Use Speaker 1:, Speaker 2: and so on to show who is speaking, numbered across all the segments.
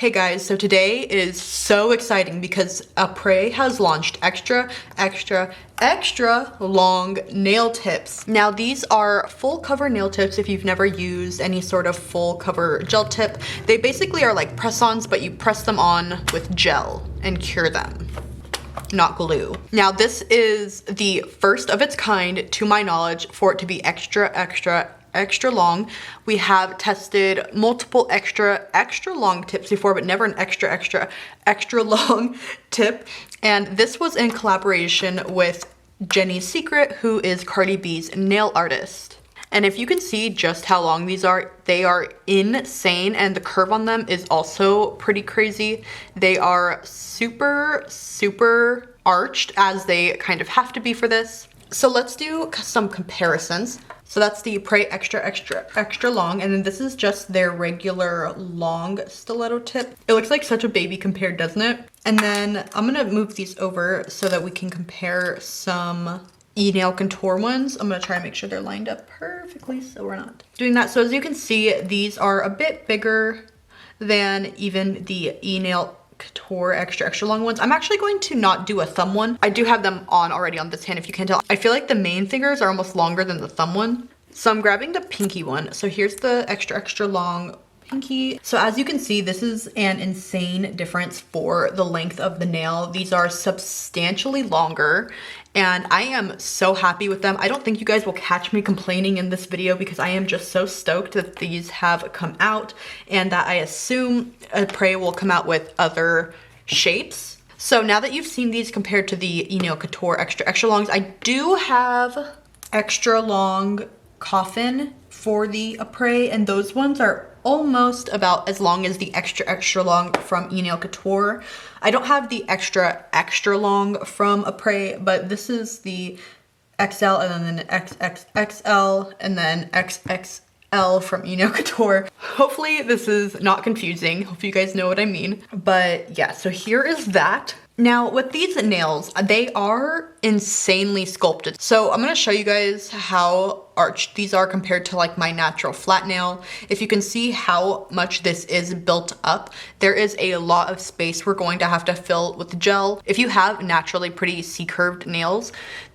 Speaker 1: Hey guys, so today is so exciting because Apres has launched extra long nail tips. Now these are full cover nail tips if you've never used any sort of full cover gel tip. They basically are like press-ons, but you press them on with gel and cure them, not glue. Now this is the first of its kind, to my knowledge, for it to be extra long. We have tested multiple extra long tips before, but never an extra long tip. And this was in collaboration with Jenny's Secret, who is Cardi B's nail artist. And if you can see just how long these are, they are insane, and the curve on them is also pretty crazy. They are super arched, as they kind of have to be for this. So let's do some comparisons. So that's the Apres extra long, and then this is just their regular long stiletto tip. It looks like such a baby compared, doesn't it? And then I'm gonna move these over so that we can compare some e-nail contour ones. I'm gonna try and make sure they're lined up perfectly so we're not doing that. So as you can see, these are a bit bigger than even the e-nail Couture extra long ones. I'm actually going to not do a thumb one. I do have them on already on this hand, if you can tell. I feel like the main fingers are almost longer than the thumb one. So I'm grabbing the pinky one. So here's the extra long pinky. So as you can see, this is an insane difference for the length of the nail. These are substantially longer, and I am so happy with them. I don't think you guys will catch me complaining in this video because I am just so stoked that these have come out, and that I assume Apres will come out with other shapes. So now that you've seen these compared to the e-nail Couture extra longs, I do have extra long coffin for the Apres, and those ones are almost about as long as the extra long from e-nail Couture. I don't have the extra long from Apres, but this is the XL, and then the XXXL, and then XXL from e-nail Couture. Hopefully this is not confusing. Hope you guys know what I mean. But yeah, so here is that. Now with these nails, they are insanely sculpted. So I'm gonna show you guys how arched these are compared to like my natural flat nail. If you can see how much this is built up, there is a lot of space we're going to have to fill with gel. If you have naturally pretty C-curved nails,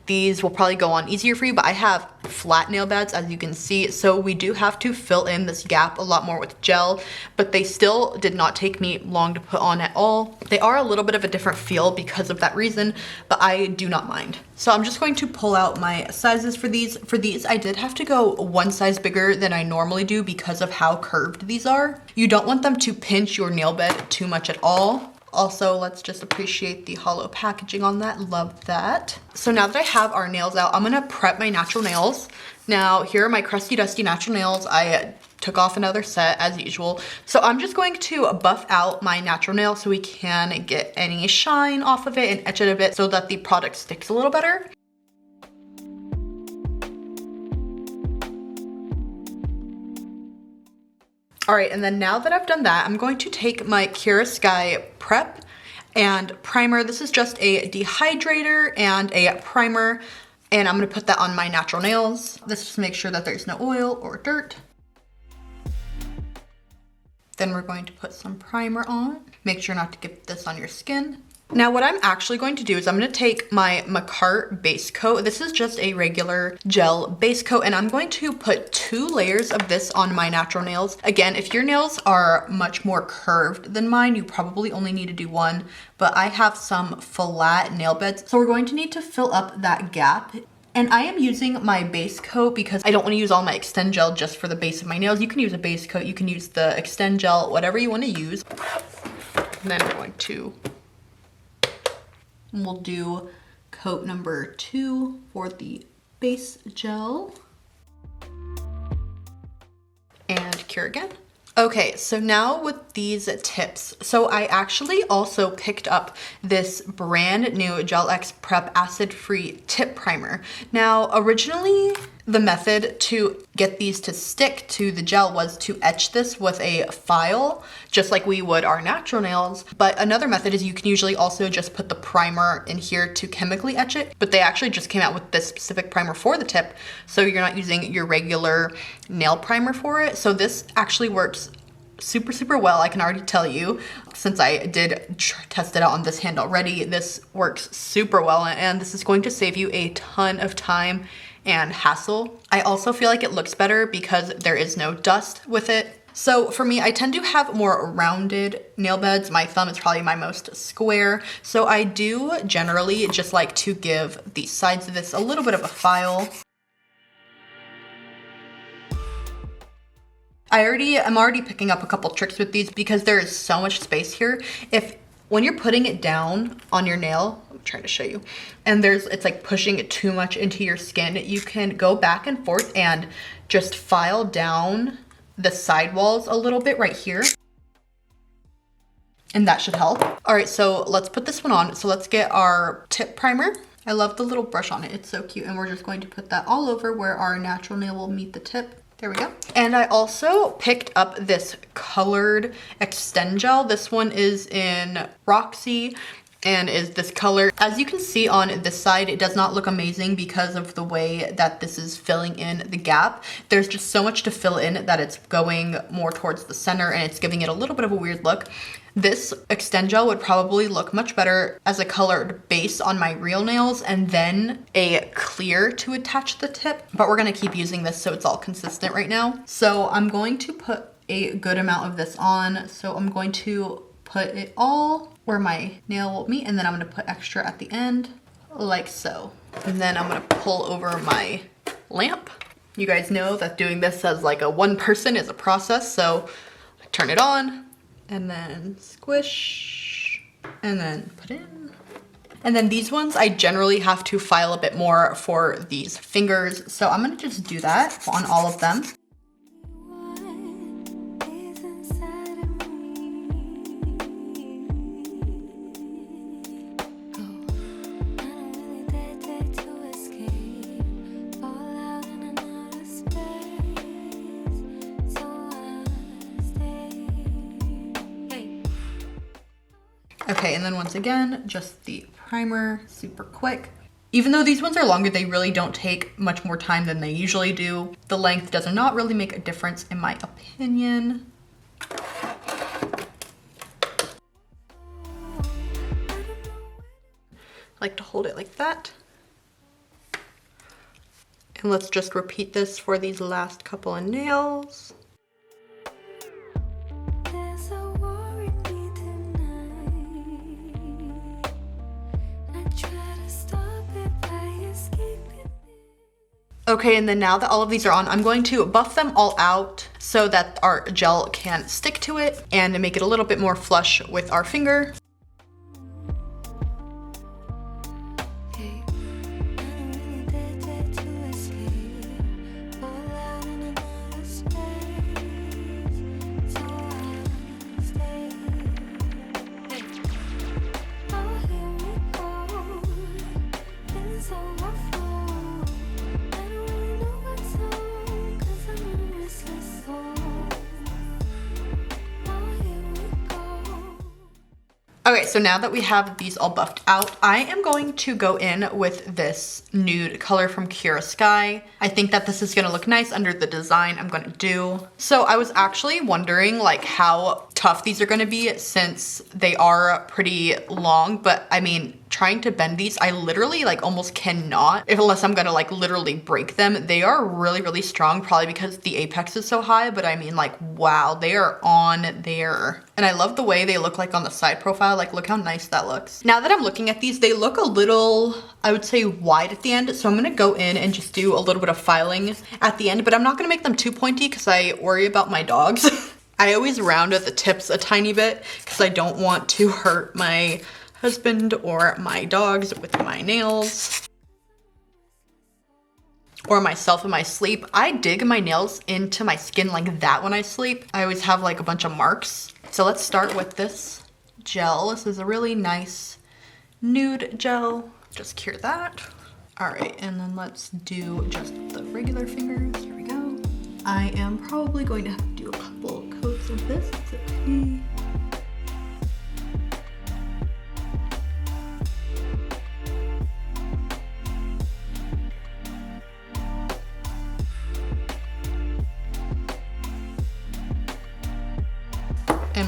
Speaker 1: these will probably go on easier for you, but I have flat nail beds, as you can see, so we do have to fill in this gap a lot more with gel, but they still did not take me long to put on at all. They are a little bit of a different feel because of that reason, but I do not mind. So I'm just going to pull out my sizes for these. For these, I did have to go one size bigger than I normally do because of how curved these are. You don't want them to pinch your nail bed too much at all. Also, let's just appreciate the hollow packaging on that. Love that. So now that I have our nails out, I'm gonna prep my natural nails. Now, here are my crusty dusty natural nails. I took off another set as usual. So I'm just going to buff out my natural nail so we can get any shine off of it and etch it a bit so that the product sticks a little better. All right, and then now that I've done that, I'm going to take my Kira Sky Prep and Primer. This is just a dehydrator and a primer, and I'm gonna put that on my natural nails. This just makes sure that there's no oil or dirt. Then we're going to put some primer on. Make sure not to get this on your skin. Now what I'm actually going to do is I'm going to take my Macart base coat. This is just a regular gel base coat, and I'm going to put 2 layers of this on my natural nails. Again, if your nails are much more curved than mine, you probably only need to do 1, but I have some flat nail beds, so we're going to need to fill up that gap. And I am using my base coat because I don't want to use all my extend gel just for the base of my nails. You can use a base coat, you can use the extend gel, whatever you want to use. And then we're going to we'll do coat number 2 for the base gel. And cure again. Okay, so now with these tips. So I actually also picked up this brand new Gel X Prep acid-free tip primer. Now, originally, the method to get these to stick to the gel was to etch this with a file, just like we would our natural nails. But another method is you can usually also just put the primer in here to chemically etch it, but they actually just came out with this specific primer for the tip, so you're not using your regular nail primer for it. So this actually works super, super well. I can already tell you, since I did test it out on this hand already, this works super well, and this is going to save you a ton of time and hassle. I also feel like it looks better because there is no dust with it. So for me, I tend to have more rounded nail beds. My thumb is probably my most square. So I do generally just like to give the sides of this a little bit of a file. I'm already picking up a couple tricks with these because there is so much space here. When you're putting it down on your nail, I'm trying to show you, and it's like pushing it too much into your skin, you can go back and forth and just file down the sidewalls a little bit right here. And that should help. All right, so let's put this one on. So let's get our tip primer. I love the little brush on it. It's so cute. And we're just going to put that all over where our natural nail will meet the tip. There we go. And I also picked up this colored extend gel. This one is in Roxy and is this color. As you can see on this side, it does not look amazing because of the way that this is filling in the gap. There's just so much to fill in that it's going more towards the center and it's giving it a little bit of a weird look. This extend gel would probably look much better as a colored base on my real nails and then a clear to attach the tip, but we're gonna keep using this so it's all consistent right now. So I'm going to put a good amount of this on. So I'm going to put it all where my nail will meet, and then I'm gonna put extra at the end, like so. And then I'm gonna pull over my lamp. You guys know that doing this as like a one person is a process, so I turn it on, and then squish, and then put in. And then these ones, I generally have to file a bit more for these fingers, so I'm gonna just do that on all of them. Okay, and then once again, just the primer, super quick. Even though these ones are longer, they really don't take much more time than they usually do. The length does not really make a difference in my opinion. I like to hold it like that. And let's just repeat this for these last couple of nails. Okay, and then now that all of these are on, I'm going to buff them all out so that our gel can stick to it and make it a little bit more flush with our finger. Okay, so now that we have these all buffed out, I am going to go in with this nude color from Kira Sky. I think that this is gonna look nice under the design I'm gonna do. So I was actually wondering like how tough these are gonna be since they are pretty long, but I mean, trying to bend these, I literally like almost cannot, unless I'm gonna like literally break them. They are really, really strong, probably because the apex is so high, but I mean like, wow, they are on there. And I love the way they look like on the side profile. Like, look how nice that looks. Now that I'm looking at these, they look a little, I would say, wide at the end. So I'm gonna go in and just do a little bit of filing at the end, but I'm not gonna make them too pointy because I worry about my dogs. I always round at the tips a tiny bit because I don't want to hurt my husband or my dogs with my nails. Or myself in my sleep. I dig my nails into my skin like that when I sleep. I always have like a bunch of marks. So let's start with this gel. This is a really nice nude gel. Just cure that. All right, and then let's do just the regular fingers. Here we go. I am probably going to have to do a couple coats of this. It's okay.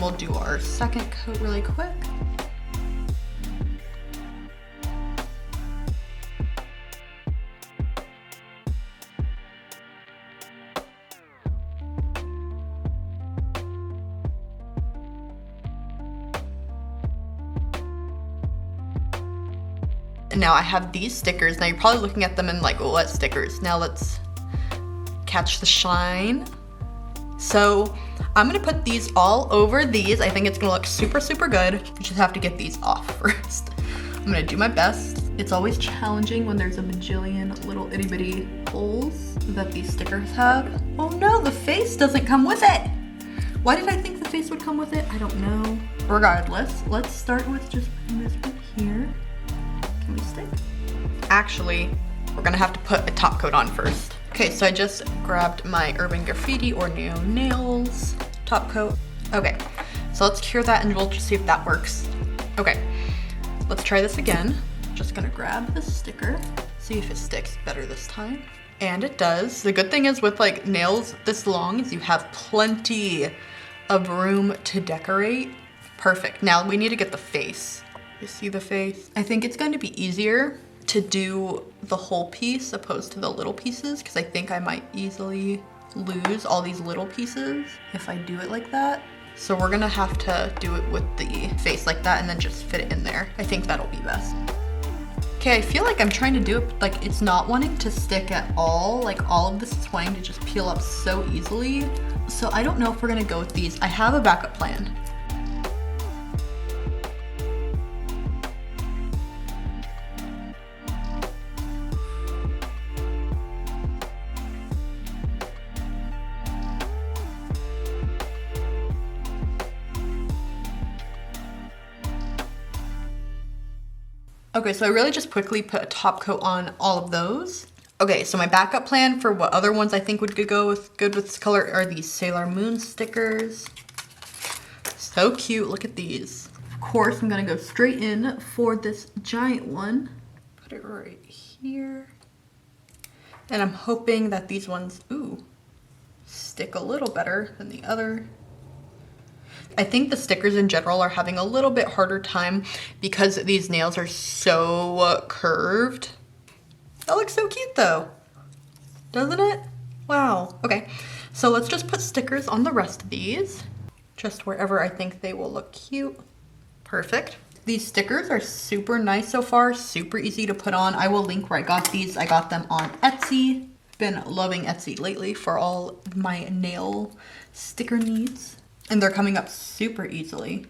Speaker 1: And we'll do our second coat really quick. And now I have these stickers. Now you're probably looking at them and like, oh, what stickers? Now let's catch the shine. So I'm gonna put these all over these. I think it's gonna look super, super good. You just have to get these off first. I'm gonna do my best. It's always challenging when there's a bajillion little itty bitty holes that these stickers have. Oh no, the face doesn't come with it. Why did I think the face would come with it? I don't know. Regardless, let's start with just putting this right here. Can we stick? Actually, we're gonna have to put a top coat on first. Okay, so I just grabbed my Urban Graffiti or Neo Nails top coat. Okay, so let's cure that and we'll just see if that works. Okay, let's try this again. Just gonna grab the sticker, see if it sticks better this time. And it does. The good thing is with like nails this long is you have plenty of room to decorate. Perfect. Now we need to get the face. You see the face? I think it's going to be easier to do the whole piece opposed to the little pieces because I think I might easily lose all these little pieces if I do it like that. So we're gonna have to do it with the face like that and then just fit it in there. I think that'll be best. Okay, I feel like I'm trying to do it, like it's not wanting to stick at all. Like all of this is wanting to just peel up so easily. So I don't know if we're gonna go with these. I have a backup plan. Okay, so I really just quickly put a top coat on all of those. Okay, so my backup plan for what other ones I think would go with good with this color are these Sailor Moon stickers. So cute, look at these. Of course, I'm gonna go straight in for this giant one. Put it right here. And I'm hoping that these ones, ooh, stick a little better than the other. I think the stickers in general are having a little bit harder time because these nails are so curved. That looks so cute though, doesn't it? Wow, okay. So let's just put stickers on the rest of these, just wherever I think they will look cute. Perfect. These stickers are super nice so far, super easy to put on. I will link where I got these. I got them on Etsy. Been loving Etsy lately for all of my nail sticker needs. And they're coming up super easily.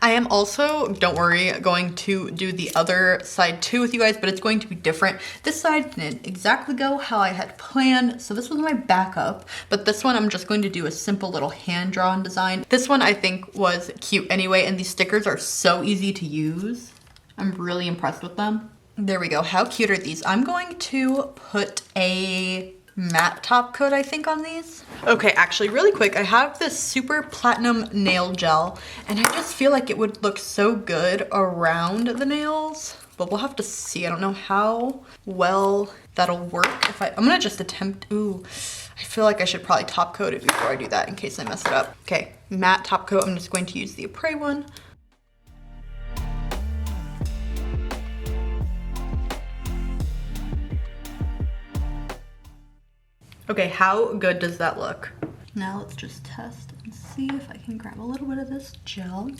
Speaker 1: I am also, don't worry, going to do the other side too with you guys, but it's going to be different. This side didn't exactly go how I had planned, so this was my backup, but this one I'm just going to do a simple little hand-drawn design. This one I think was cute anyway, and these stickers are so easy to use. I'm really impressed with them. There we go, how cute are these? I'm going to put a matte top coat, I think, on these. Okay, actually really quick, I have this super platinum nail gel and I just feel like it would look so good around the nails, but we'll have to see. I don't know how well that'll work. I'm gonna just attempt, ooh, I feel like I should probably top coat it before I do that in case I mess it up. Okay, matte top coat, I'm just going to use the Apres one. Okay, how good does that look? Now let's just test and see if I can grab a little bit of this gel.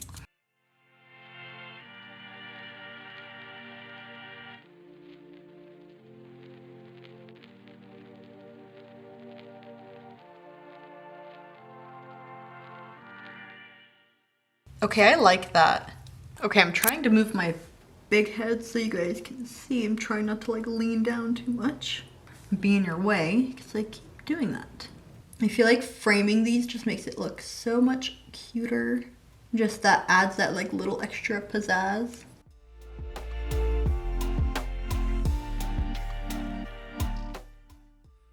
Speaker 1: Okay, I like that. Okay, I'm trying to move my big head so you guys can see. I'm trying not to like lean down too much. Be in your way because I keep doing that. I feel like framing these just makes it look so much cuter. Just that adds that like little extra pizzazz.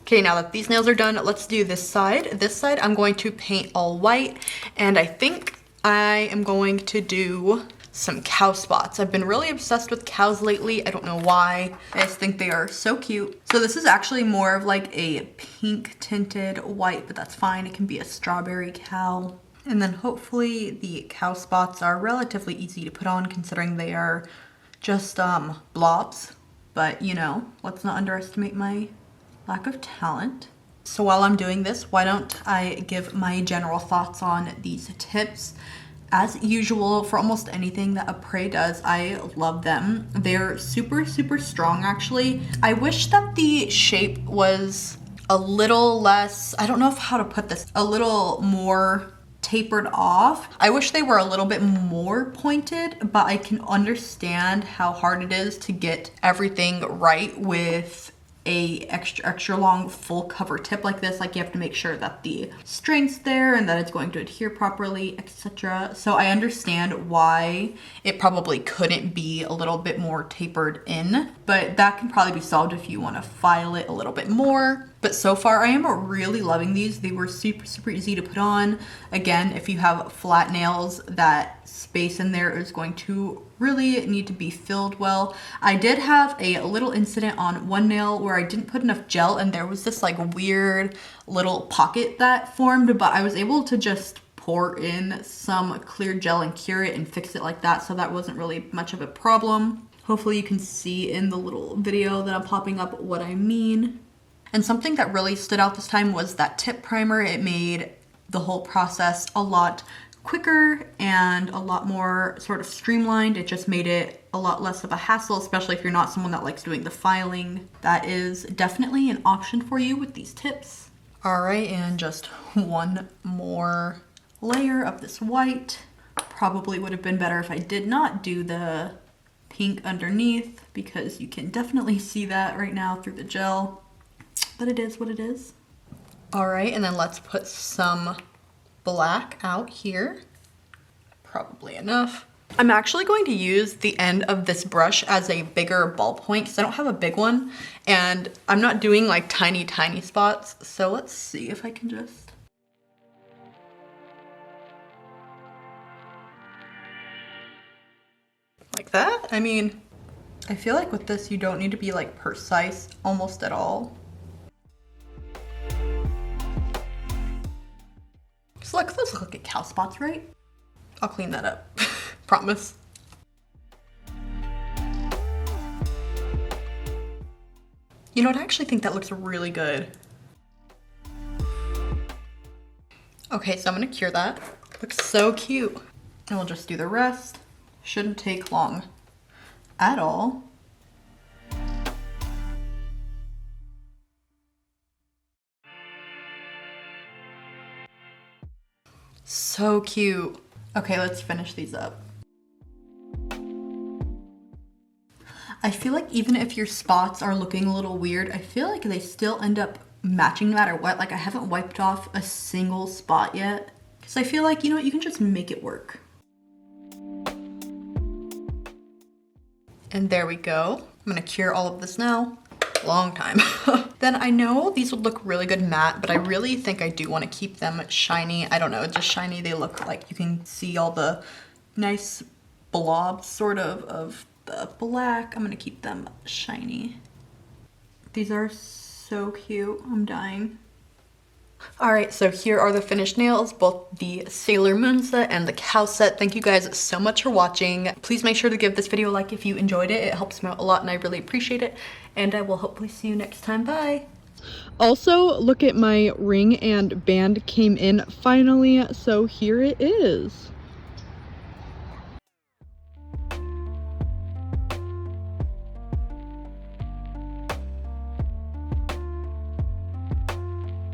Speaker 1: Okay, now that these nails are done, let's do this side. This side I'm going to paint all white, and I think I am going to do some cow spots. I've been really obsessed with cows lately. I don't know why. I just think they are so cute. So this is actually more of like a pink tinted white, but that's fine. It can be a strawberry cow. And then hopefully the cow spots are relatively easy to put on considering they are just blobs. But you know, let's not underestimate my lack of talent. So while I'm doing this, why don't I give my general thoughts on these tips. As usual, for almost anything that Apres does, I love them. They're super, super strong, actually. I wish that the shape was a little less, I don't know how to put this, a little more tapered off. I wish they were a little bit more pointed, but I can understand how hard it is to get everything right with a extra long full cover tip like this. Like you have to make sure that the string's there and that it's going to adhere properly, etc. So I understand why it probably couldn't be a little bit more tapered in, but that can probably be solved if you want to file it a little bit more. But so far I am really loving these. They were super, super easy to put on. Again, if you have flat nails, that space in there is going to really need to be filled well. I did have a little incident on one nail where I didn't put enough gel and there was this like weird little pocket that formed, but I was able to just pour in some clear gel and cure it and fix it like that, so that wasn't really much of a problem. Hopefully you can see in the little video that I'm popping up what I mean. And something that really stood out this time was that tip primer. It made the whole process a lot quicker and a lot more sort of streamlined. It just made it a lot less of a hassle, especially if you're not someone that likes doing the filing. That is definitely an option for you with these tips. All right, and just one more layer of this white. Probably would have been better if I did not do the pink underneath, because you can definitely see that right now through the gel, but it is what it is. All right, and then let's put some black out here. Probably enough. I'm actually going to use the end of this brush as a bigger ballpoint because I don't have a big one and I'm not doing like tiny spots. So let's see if I can just. Like that? I mean, I feel like with this you don't need to be like precise almost at all. So look, those look like cow spots, right? I'll clean that up, promise. You know what, I actually think that looks really good. Okay, so I'm gonna cure that. Looks so cute. And we'll just do the rest. Shouldn't take long at all. So cute. Okay, let's finish these up. I feel like even if your spots are looking a little weird, I feel like they still end up matching no matter what. Like I haven't wiped off a single spot yet. Because I feel like, you know what, you can just make it work. And there we go. I'm gonna cure all of this now. Long time. Then I know these would look really good matte, but I really think I do want to keep them shiny. I don't know, just shiny. They look like you can see all the nice blobs sort of the black. I'm gonna keep them shiny. These are so cute. I'm dying. All right, so here are the finished nails, both the Sailor Moon set and the cow set. Thank you guys so much for watching. Please make sure to give this video a like if you enjoyed it. It helps me out a lot and I really appreciate it. And I will hopefully see you next time. Bye. Also, look at my ring and band came in finally, so here it is.